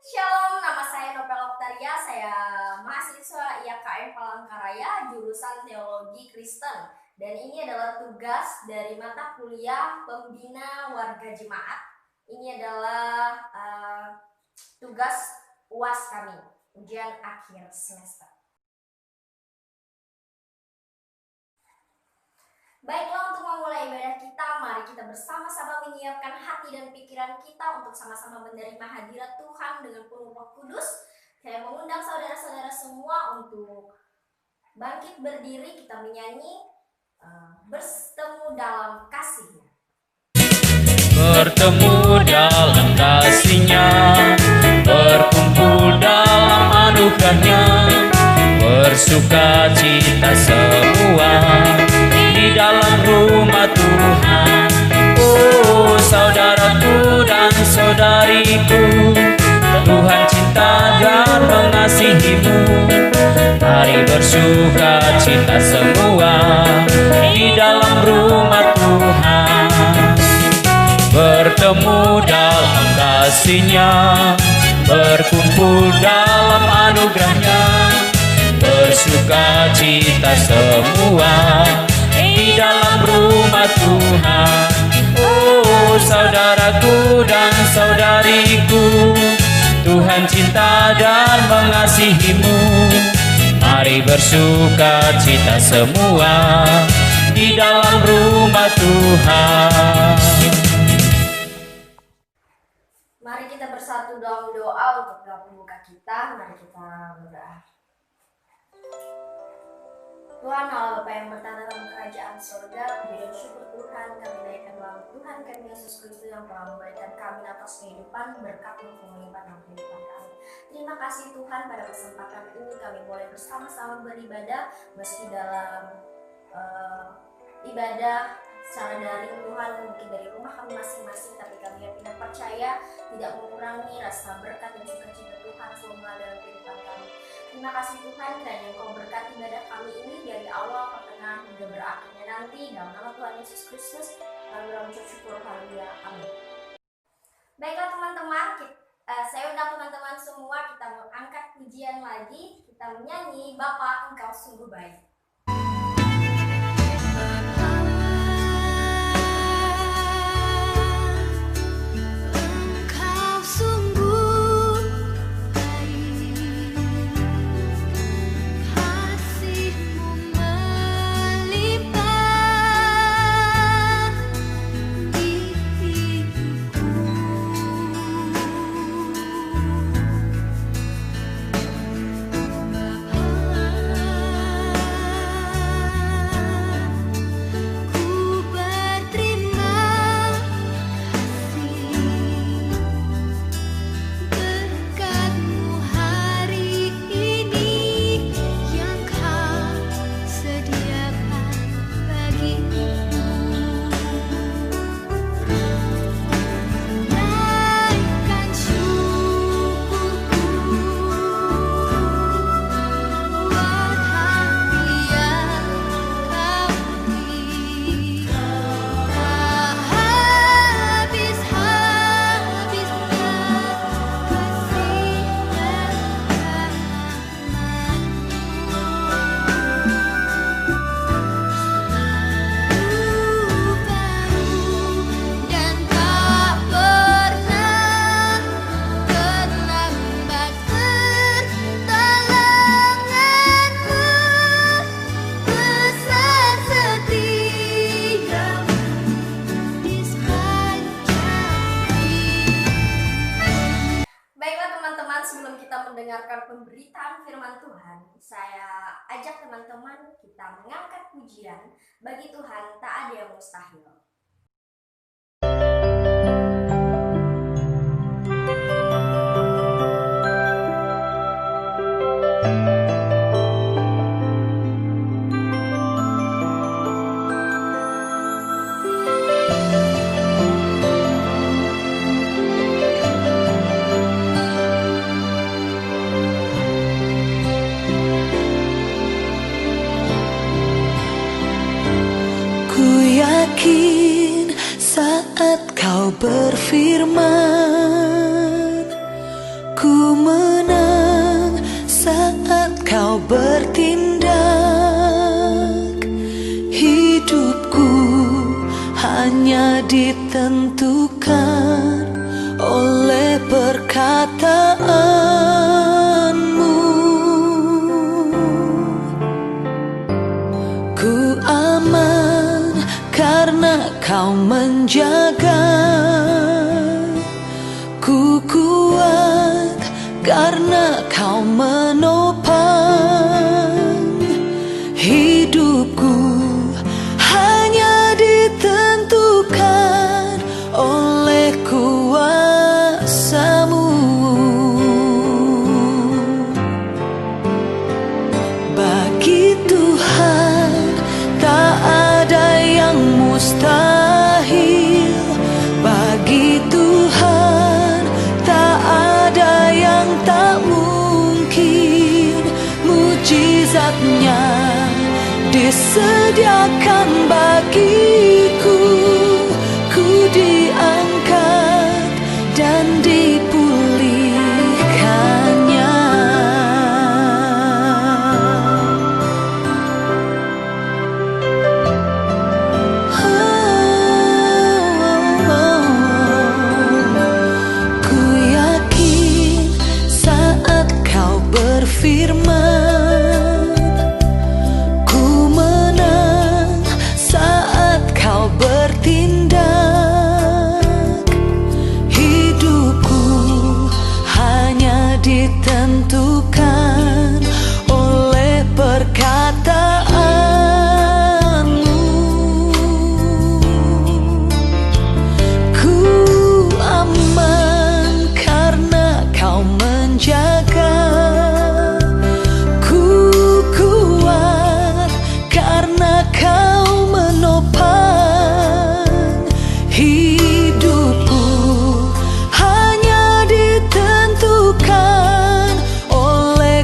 Shalom, nama saya Nopel Oktaria, saya mahasiswa IAKM Palangkaraya, jurusan Teologi Kristen. Dan ini adalah tugas dari mata kuliah Pembina Warga Jemaat. Ini adalah tugas UAS kami, ujian akhir semester. Baiklah, untuk memulai ibadah kita, mari kita bersama-sama menyiapkan hati dan pikiran kita untuk sama-sama menerima hadirat Tuhan dengan penuh Roh Kudus. Saya mengundang saudara-saudara semua untuk bangkit berdiri, kita menyanyi bertemu dalam kasih-Nya. Bertemu dalam kasih-Nya, berkumpul dalam anugerah-Nya, bersuka cita semua di dalam rumah Tuhan. Oh saudaraku dan saudariku, Tuhan cinta dan mengasihimu. Mari bersuka cita semua di dalam rumah Tuhan. Bertemu dalam kasih-Nya, berkumpul dalam anugerah-Nya, bersuka cita semua di dalam rumah Tuhan. Oh saudaraku dan saudariku, Tuhan cinta dan mengasihimu. Mari bersuka cita semua di dalam rumah Tuhan. Mari kita bersatu dalam doa untuk pembuka kita. Mari kita berdoa. Tuhan Allah Bapa yang bertata dalam kerajaan surga, puji dan syukur Tuhan kami naikkan dalam Tuhan kami Yesus Kristus yang telah memberikan kami atas kehidupan, berkat yang melimpah dalam kehidupan kami. Terima kasih Tuhan, pada kesempatan ini kami boleh bersama-sama beribadah meski dalam ibadah secara daring Tuhan, mungkin dari rumah kami masing-masing, tapi kami tidak percaya tidak mengurangi rasa berkat dan sukacita Tuhan selama dalam kehidupan kami. Terima kasih Tuhan, kiranya Engkau berkati ibadah kami ini dari awal, pertengahan, hingga berakhirnya nanti. Dalam nama Tuhan Yesus Kristus kami mengucap syukur, haleluya, amin. Baiklah teman-teman, saya undang teman-teman semua, kita mengangkat pujian lagi, kita menyanyi Bapa Engkau sungguh baik. Mendengarkan pemberitaan firman Tuhan, saya ajak teman-teman kita mengangkat pujian. Bagi Tuhan tak ada yang mustahil. Yakin saat kau berfirman, ku kau bertindak, hidupku hanya ditentukan oleh perkataanmu. Ku aman karena kau menjaga, ku kuat karena kau menopang. Hidupku hanya ditentukan oleh kuasa-Mu. Bagi Tuhan tak ada yang mustahil, bagi Tuhan tak ada yang tak mungkin. Mujizatnya disediakan bagiku, ku diangkat dan dipulihkannya. Ku yakin saat kau berfirman, ku menang saat kau bertindak. Hidupku hanya ditentukan oleh perkataanmu. Ku aman karena kau menjaga, ku kuat karena kau menopang. Hidupku hanya ditentukan oleh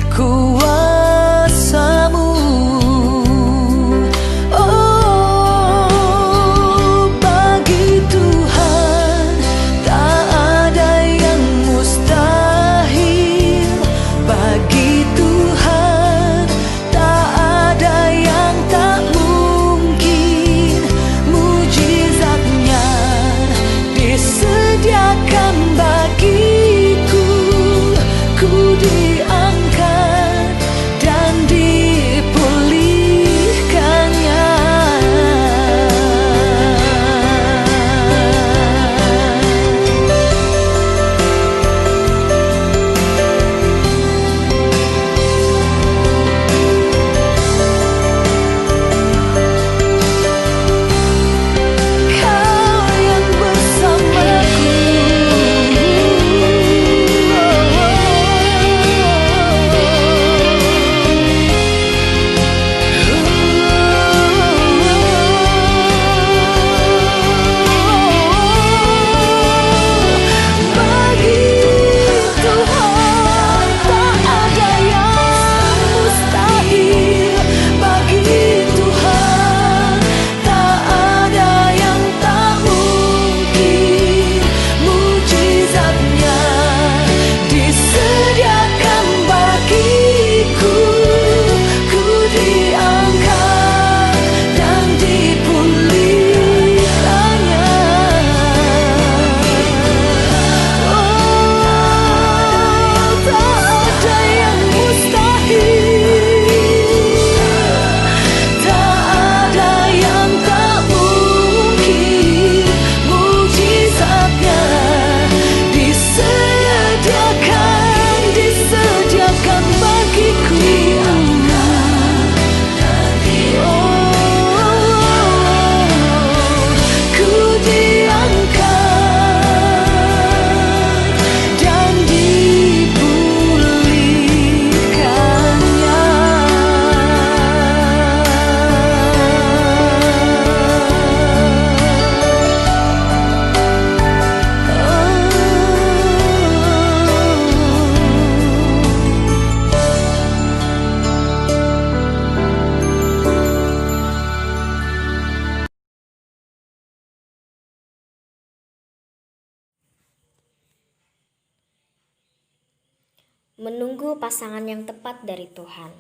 Menunggu pasangan yang tepat dari Tuhan.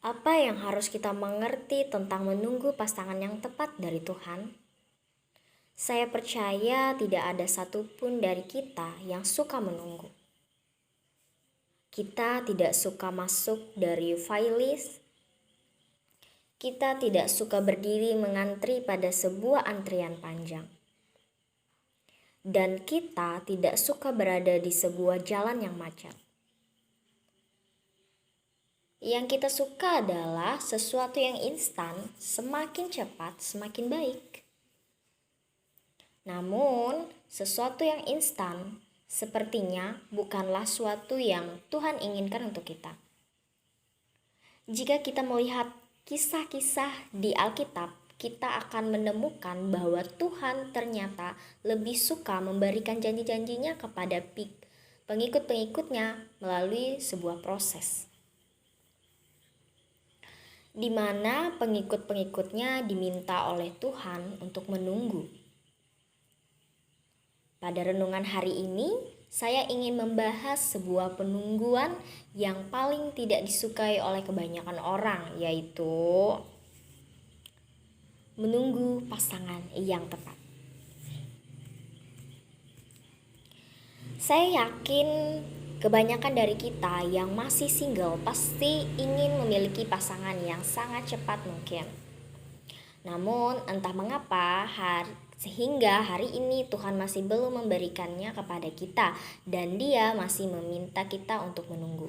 Apa yang harus kita mengerti tentang menunggu pasangan yang tepat dari Tuhan? Saya percaya tidak ada satupun dari kita yang suka menunggu. Kita tidak suka masuk dari file list. Kita tidak suka berdiri mengantri pada sebuah antrian panjang. Dan kita tidak suka berada di sebuah jalan yang macet. Yang kita suka adalah sesuatu yang instan, semakin cepat, semakin baik. Namun, sesuatu yang instan sepertinya bukanlah suatu yang Tuhan inginkan untuk kita. Jika kita melihat kisah-kisah di Alkitab, kita akan menemukan bahwa Tuhan ternyata lebih suka memberikan janji-janjinya kepada pengikut-pengikutnya melalui sebuah proses, di mana pengikut-pengikutnya diminta oleh Tuhan untuk menunggu. Pada renungan hari ini, saya ingin membahas sebuah penungguan yang paling tidak disukai oleh kebanyakan orang, yaitu menunggu pasangan yang tepat. Saya yakin kebanyakan dari kita yang masih single pasti ingin memiliki pasangan yang sangat cepat mungkin. Namun entah mengapa sehingga hari ini Tuhan masih belum memberikannya kepada kita dan Dia masih meminta kita untuk menunggu.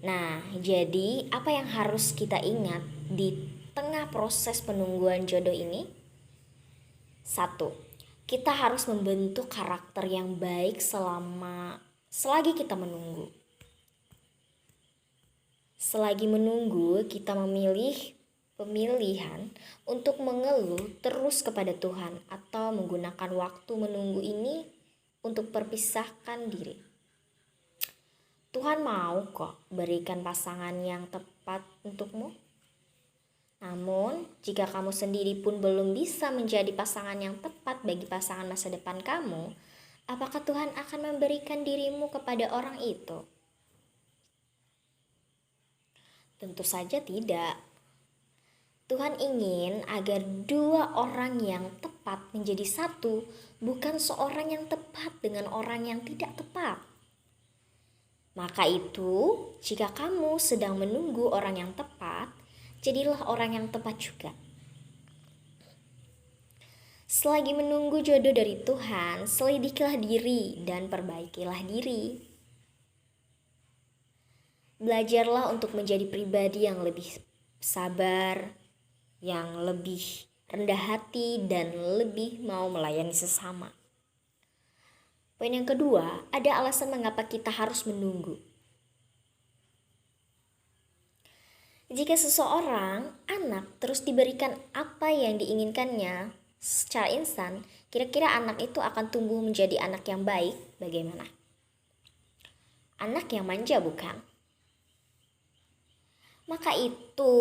Nah, jadi apa yang harus kita ingat di tengah proses penungguan jodoh ini? 1. Kita harus membentuk karakter yang baik selagi kita menunggu. Selagi menunggu, kita memilih pemilihan untuk mengeluh terus kepada Tuhan atau menggunakan waktu menunggu ini untuk perpisahkan diri. Tuhan mau kok berikan pasangan yang tepat untukmu. Namun, jika kamu sendiri pun belum bisa menjadi pasangan yang tepat bagi pasangan masa depan kamu, apakah Tuhan akan memberikan dirimu kepada orang itu? Tentu saja tidak. Tuhan ingin agar dua orang yang tepat menjadi satu, bukan seorang yang tepat dengan orang yang tidak tepat. Maka itu, jika kamu sedang menunggu orang yang tepat, jadilah orang yang tepat juga. Selagi menunggu jodoh dari Tuhan, selidikilah diri dan perbaikilah diri. Belajarlah untuk menjadi pribadi yang lebih sabar, yang lebih rendah hati, dan lebih mau melayani sesama. Poin yang kedua, ada alasan mengapa kita harus menunggu. Jika seseorang anak terus diberikan apa yang diinginkannya secara instan, kira-kira anak itu akan tumbuh menjadi anak yang baik bagaimana? Anak yang manja bukan? Maka itu,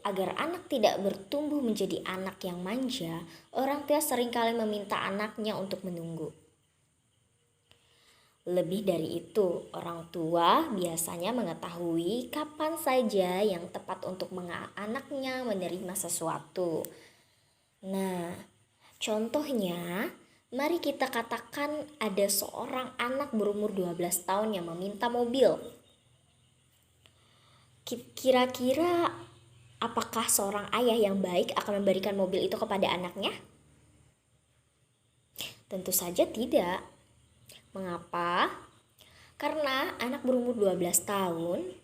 agar anak tidak bertumbuh menjadi anak yang manja, orang tua seringkali meminta anaknya untuk menunggu. Lebih dari itu, orang tua biasanya mengetahui kapan saja yang tepat untuk anaknya menerima sesuatu. Nah, contohnya, mari kita katakan ada seorang anak berumur 12 tahun yang meminta mobil. Kira-kira apakah seorang ayah yang baik akan memberikan mobil itu kepada anaknya? Tentu saja tidak. Mengapa? Karena anak berumur 12 tahun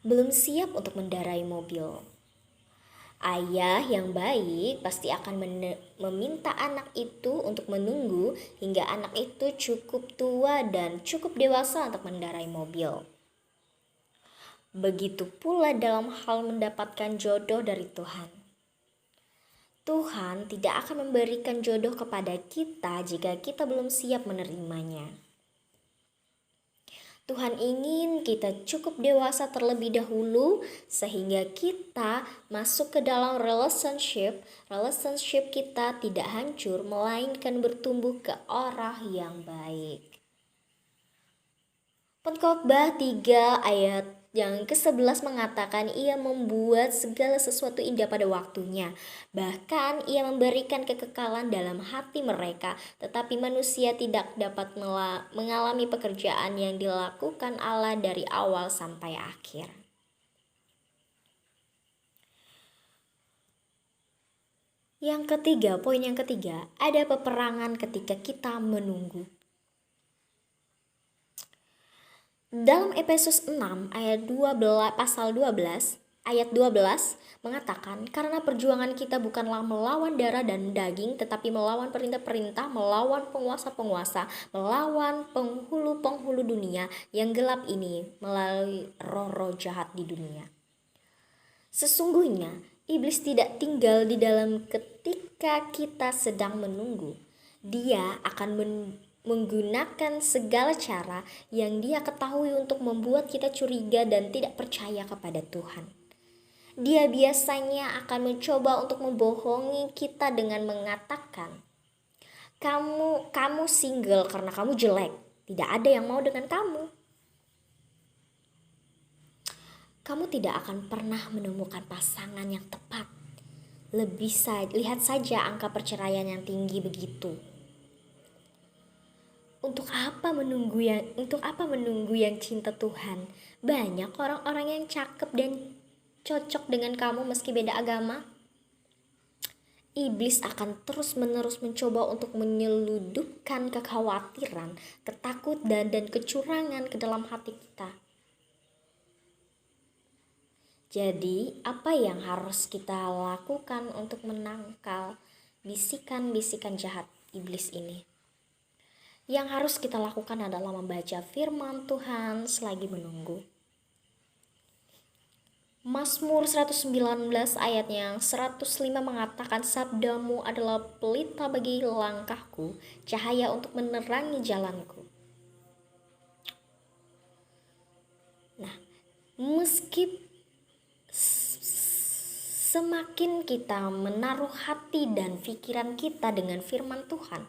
belum siap untuk mengendarai mobil. Ayah yang baik pasti akan meminta anak itu untuk menunggu hingga anak itu cukup tua dan cukup dewasa untuk mengendarai mobil. Begitu pula dalam hal mendapatkan jodoh dari Tuhan. Tuhan tidak akan memberikan jodoh kepada kita jika kita belum siap menerimanya. Tuhan ingin kita cukup dewasa terlebih dahulu sehingga kita masuk ke dalam relationship kita tidak hancur melainkan bertumbuh ke arah yang baik. Pengkhotbah 3 ayat yang ke-11 mengatakan ia membuat segala sesuatu indah pada waktunya. Bahkan ia memberikan kekekalan dalam hati mereka. Tetapi manusia tidak dapat mengalami pekerjaan yang dilakukan Allah dari awal sampai akhir. Poin yang ketiga, ada peperangan ketika kita menunggu. Dalam Efesus 6 ayat 12 pasal 12 ayat 12 mengatakan, karena perjuangan kita bukanlah melawan darah dan daging, tetapi melawan perintah-perintah, melawan penguasa-penguasa, melawan penghulu-penghulu dunia yang gelap ini, melalui roh-roh jahat di dunia. Sesungguhnya iblis tidak tinggal di dalam ketika kita sedang menunggu. Dia akan menggunakan segala cara yang dia ketahui untuk membuat kita curiga dan tidak percaya kepada Tuhan. Dia biasanya akan mencoba untuk membohongi kita dengan mengatakan, kamu single karena kamu jelek, tidak ada yang mau dengan kamu. Kamu tidak akan pernah menemukan pasangan yang tepat. Lihat saja angka perceraian yang tinggi begitu. Untuk apa menunggu yang cinta Tuhan? Banyak orang-orang yang cakep dan cocok dengan kamu meski beda agama. Iblis akan terus-menerus mencoba untuk menyeludupkan kekhawatiran, ketakutan, dan kecurangan ke dalam hati kita. Jadi, apa yang harus kita lakukan untuk menangkal bisikan-bisikan jahat iblis ini? Yang harus kita lakukan adalah membaca firman Tuhan selagi menunggu. Mazmur 119 ayat yang 105 mengatakan, sabdamu adalah pelita bagi langkahku, cahaya untuk menerangi jalanku. Nah, meski semakin kita menaruh hati dan pikiran kita dengan firman Tuhan,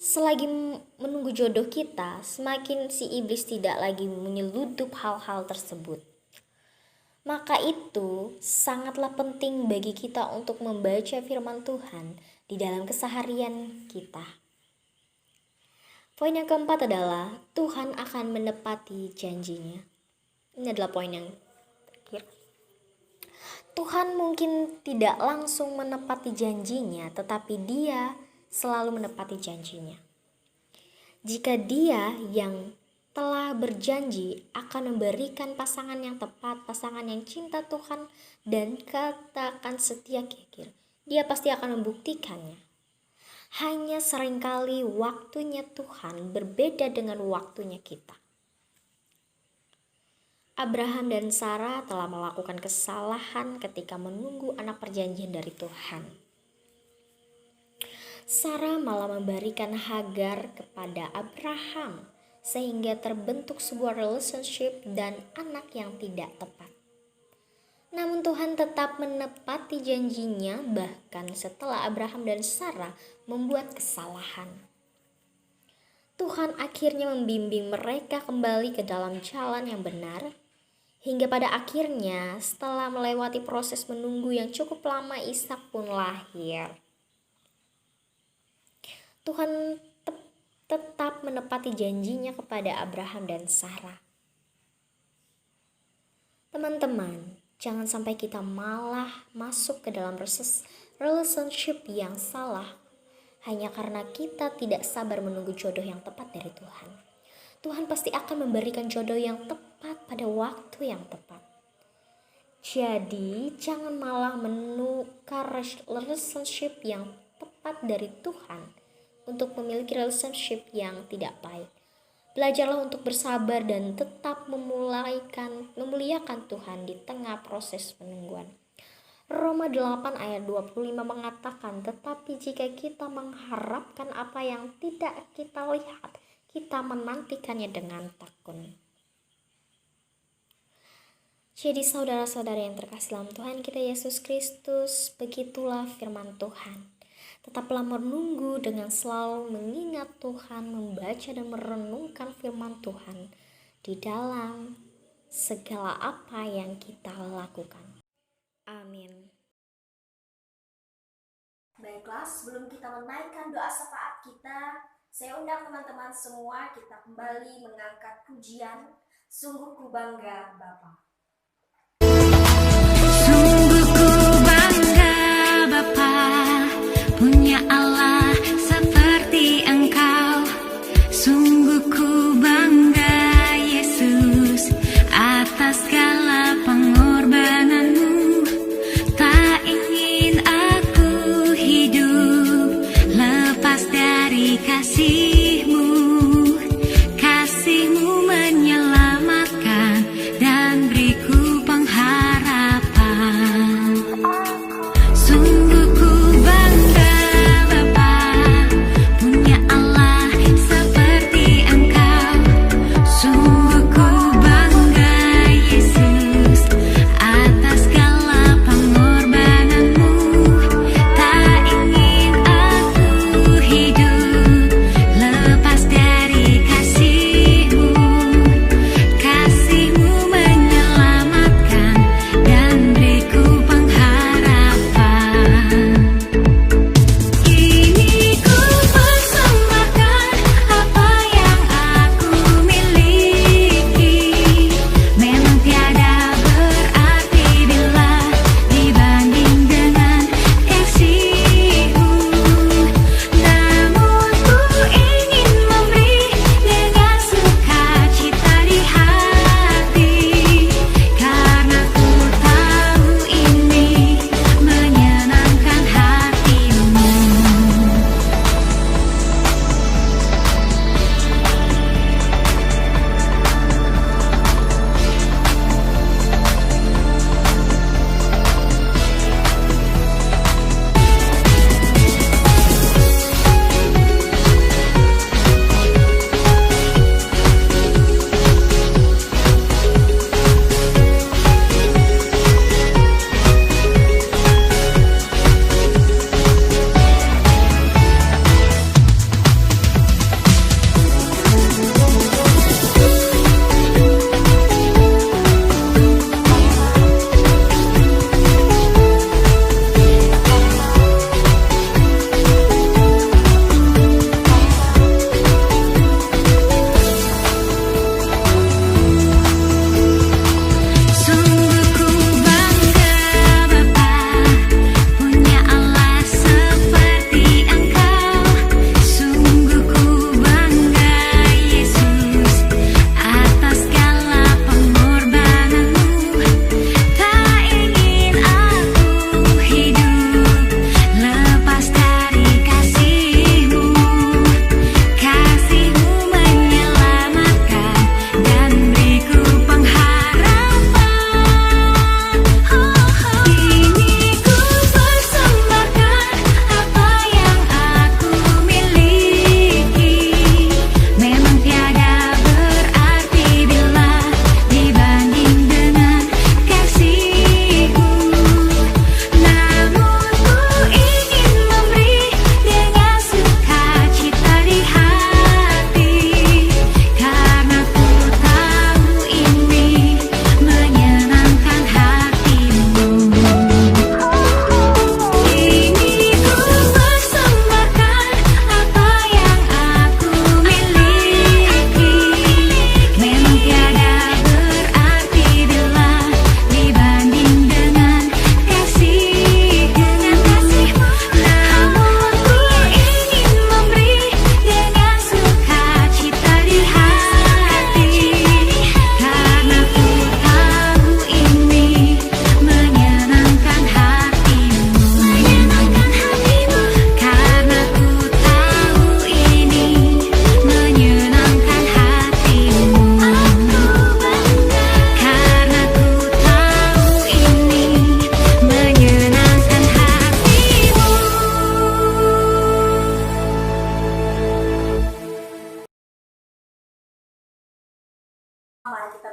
selagi menunggu jodoh kita, semakin si iblis tidak lagi menyeludup hal-hal tersebut. Maka itu sangatlah penting bagi kita untuk membaca firman Tuhan di dalam keseharian kita. Poin yang keempat adalah Tuhan akan menepati janjinya. Ini adalah poin yang terakhir. Tuhan mungkin tidak langsung menepati janjinya, tetapi Dia selalu menepati janjinya. Jika Dia yang telah berjanji akan memberikan pasangan yang tepat, pasangan yang cinta Tuhan dan katakan setia kekir, Dia pasti akan membuktikannya. Hanya seringkali waktunya Tuhan berbeda dengan waktunya kita. Abraham dan Sarah telah melakukan kesalahan ketika menunggu anak perjanjian dari Tuhan. Sarah malah memberikan Hagar kepada Abraham sehingga terbentuk sebuah relationship dan anak yang tidak tepat. Namun Tuhan tetap menepati janjinya bahkan setelah Abraham dan Sarah membuat kesalahan. Tuhan akhirnya membimbing mereka kembali ke dalam jalan yang benar. Hingga pada akhirnya setelah melewati proses menunggu yang cukup lama, Ishak pun lahir. Tuhan tetap menepati janjinya kepada Abraham dan Sarah. Teman-teman, jangan sampai kita malah masuk ke dalam relationship yang salah hanya karena kita tidak sabar menunggu jodoh yang tepat dari Tuhan. Tuhan pasti akan memberikan jodoh yang tepat pada waktu yang tepat. Jadi, jangan malah menukar relationship yang tepat dari Tuhan untuk memiliki relationship yang tidak baik. Belajarlah untuk bersabar dan tetap memuliakan Tuhan di tengah proses penungguan. Roma 8 ayat 25 mengatakan, tetapi jika kita mengharapkan apa yang tidak kita lihat, kita menantikannya dengan tekun. Jadi saudara-saudara yang terkasih dalam Tuhan kita Yesus Kristus, begitulah firman Tuhan. Tetaplah menunggu dengan selalu mengingat Tuhan, membaca dan merenungkan firman Tuhan di dalam segala apa yang kita lakukan. Amin. Baiklah, sebelum kita menaikkan doa syafaat kita, saya undang teman-teman semua kita kembali mengangkat pujian Sungguh Ku Bangga Bapa. Sungguh ku bangga Bapa, punya Allah seperti Engkau. Sungguh ku bangga Yesus, atas segala pengorbananmu. Tak ingin aku hidup lepas dari kasih-Mu. Kasih-Mu menyelamatkan dan beriku pengharapan. Sungguh ku bangga Bapa, punya Allah seperti Engkau. Sungguh ku bangga Yesus, atas segala pengorbananmu. Tak ingin aku hidup lepas dari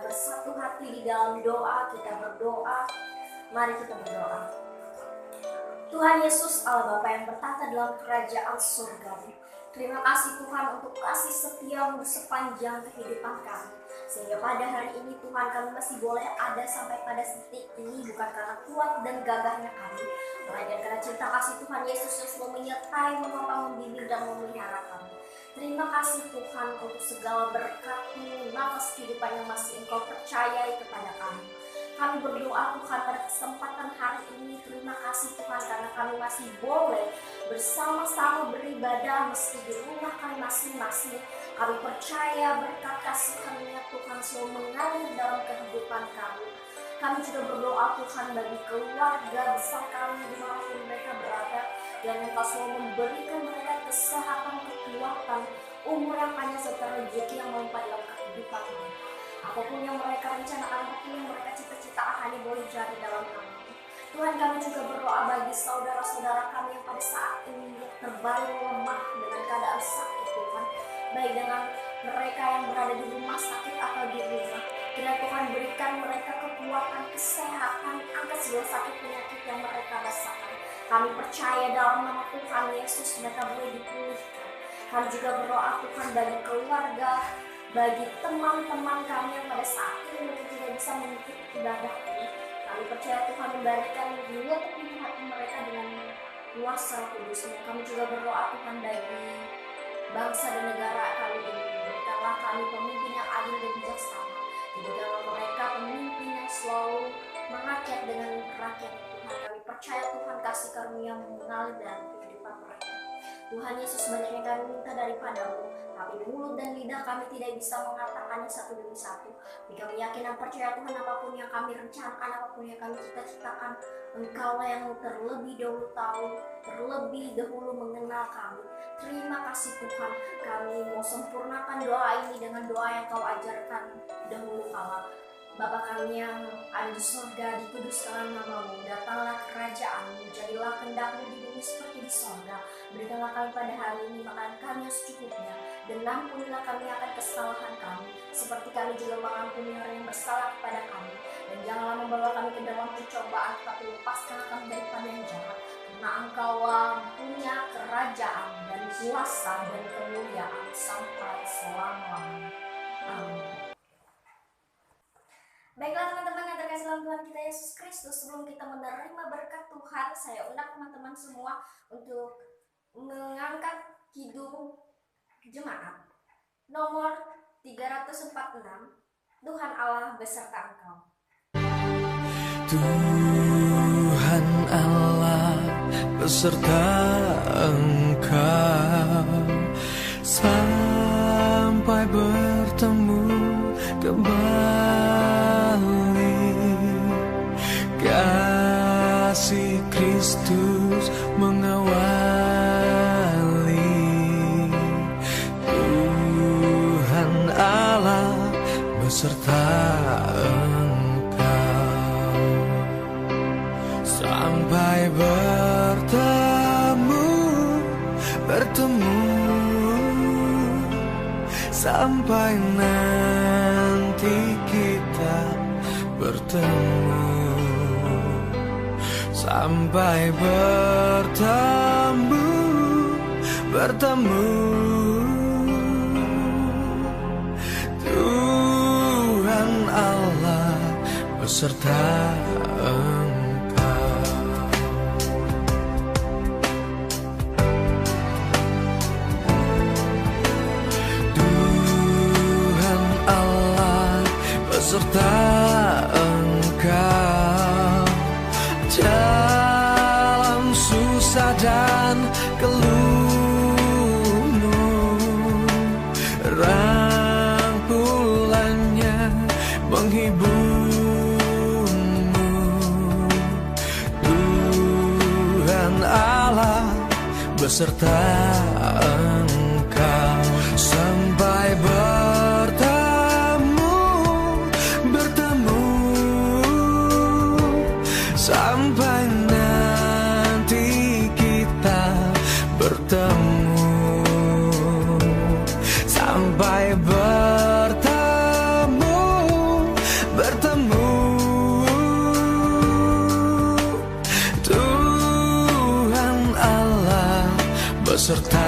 bersatu hati di dalam doa. Kita berdoa. Mari kita berdoa. Tuhan Yesus, Allah Bapa yang bertata dalam kerajaan surga, terima kasih Tuhan untuk kasih setiamu sepanjang kehidupan kami. Sehingga pada hari ini Tuhan kami masih boleh ada sampai pada titik ini bukan karena kuat dan gagahnya kami, melainkan karena cinta kasih Tuhan Yesus yang selalu menyertai, menopang, membimbing dan memelihara kami. Terima kasih Tuhan untuk segala berkat-Mu, nafas kehidupan yang masih Engkau percayai kepada kami. Kami berdoa Tuhan pada kesempatan hari ini, terima kasih Tuhan karena kami masih boleh bersama-sama beribadah meski di rumah kami masing-masing. Kami percaya berkat kasih karunia Tuhan selalu mengalir dalam kehidupan kami. Kami juga berdoa Tuhan bagi keluarga besar kami dimanapun mereka berada, dan Engkau selalu memberikan mereka kesehatan, kekuatan, umur yang panjang serta rezeki yang melimpah dalam kehidupan mereka. Apapun yang mereka rencanakan, apapun yang mereka cita-citakan hanya boleh jadi dalam nama. Tuhan, kami juga berdoa bagi saudara-saudara kami yang pada saat ini terbaring lemah dengan keadaan sakit Tuhan, baik dengan mereka yang berada di rumah sakit atau di rumah. Kiranya Tuhan berikan mereka kekuatan, kesehatan, angkat segala sakit penyakit yang mereka rasakan. Kami percaya dalam nama Tuhan Yesus mereka boleh dipulihkan. Kami juga berdoa Tuhan bagi keluarga, bagi teman-teman kami yang pada saat ini mungkin tidak bisa mengikuti ibadah ini. Kami percaya Tuhan memberikan menutup pintu hati mereka dengan kuasa kudus-Nya. Kami juga berdoa Tuhan bagi bangsa dan negara kami ini. Berikanlah kami pemimpin yang adil dan bijaksana. Jadikanlah mereka pemimpin yang selalu merakyat dengan rakyat Tuhan. Kami percaya Tuhan kasih karunia mengalir dalam kehidupan mereka. Tuhan Yesus, banyak yang kami minta daripada-Mu, tapi mulut dan lidah kami tidak bisa mengatakannya satu demi satu. Tapi kami yakin dan percaya Tuhan, apapun yang kami rencanakan, apapun yang kami cita-citakan, Engkau-lah yang terlebih dahulu tahu, terlebih dahulu mengenal kami. Terima kasih Tuhan, kami mau sempurnakan doa ini dengan doa yang Kau ajarkan dahulu kala. Bapa kami yang ada di surga, dikuduskanlah nama-Mu, datanglah kerajaan-Mu, jadilah kehendak-Mu di bumi seperti di surga. Berikanlah kami pada hari ini makan kami yang secukupnya, dan ampunilah kami akan kesalahan kami, seperti kami juga mengampuni orang yang bersalah kepada kami. Dan janganlah membawa kami ke dalam pencobaan, tetapi lepaskanlah kami daripada yang jahat. Karena Engkau-lah punya kerajaan dan kuasa dan kemuliaan sampai selama-lamanya. Amin. Baiklah teman-teman yang terkasih dalam Tuhan kita Yesus Kristus, sebelum kita menerima berkat Tuhan, saya undang teman-teman semua untuk mengangkat kidung jemaat nomor 346, Tuhan Allah beserta Engkau. Tuhan Allah beserta Engkau sampai bertemu kembali. Kasih Kristus mengawali. Tuhan Allah beserta Engkau sampai bertemu sampai nanti kita bertemu, sampai bertemu. Tuhan Allah beserta Engkau. Tuhan Allah beserta Engkau dalam susah dan keluhmu, rangkulannya menghiburmu. Tuhan Allah beserta Engkau sampai bertemu, sampai nanti kita bertemu, sampai bertemu. beserta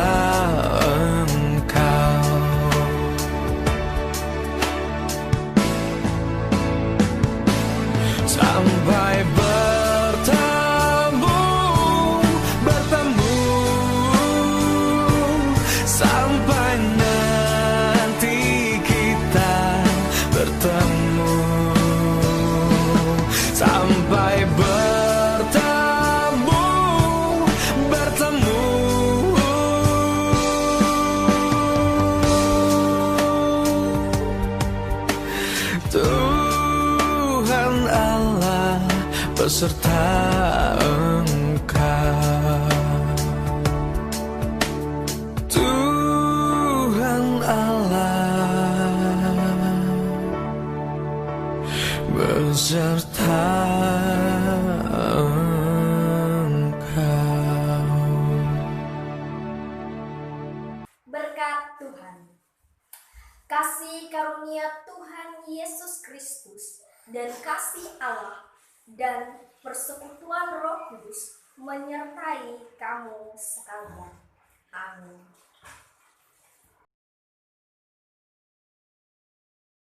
Engkau. Sampai bertemu, sampai nanti kita bertemu, sampai bertemu. Tuhan Allah beserta Engkau. Tuhan Allah beserta Engkau. Berkat Tuhan, kasih karunia Tuhan Yesus Kristus dan kasih Allah dan persekutuan Roh Kudus menyertai kamu sekalian. Amin.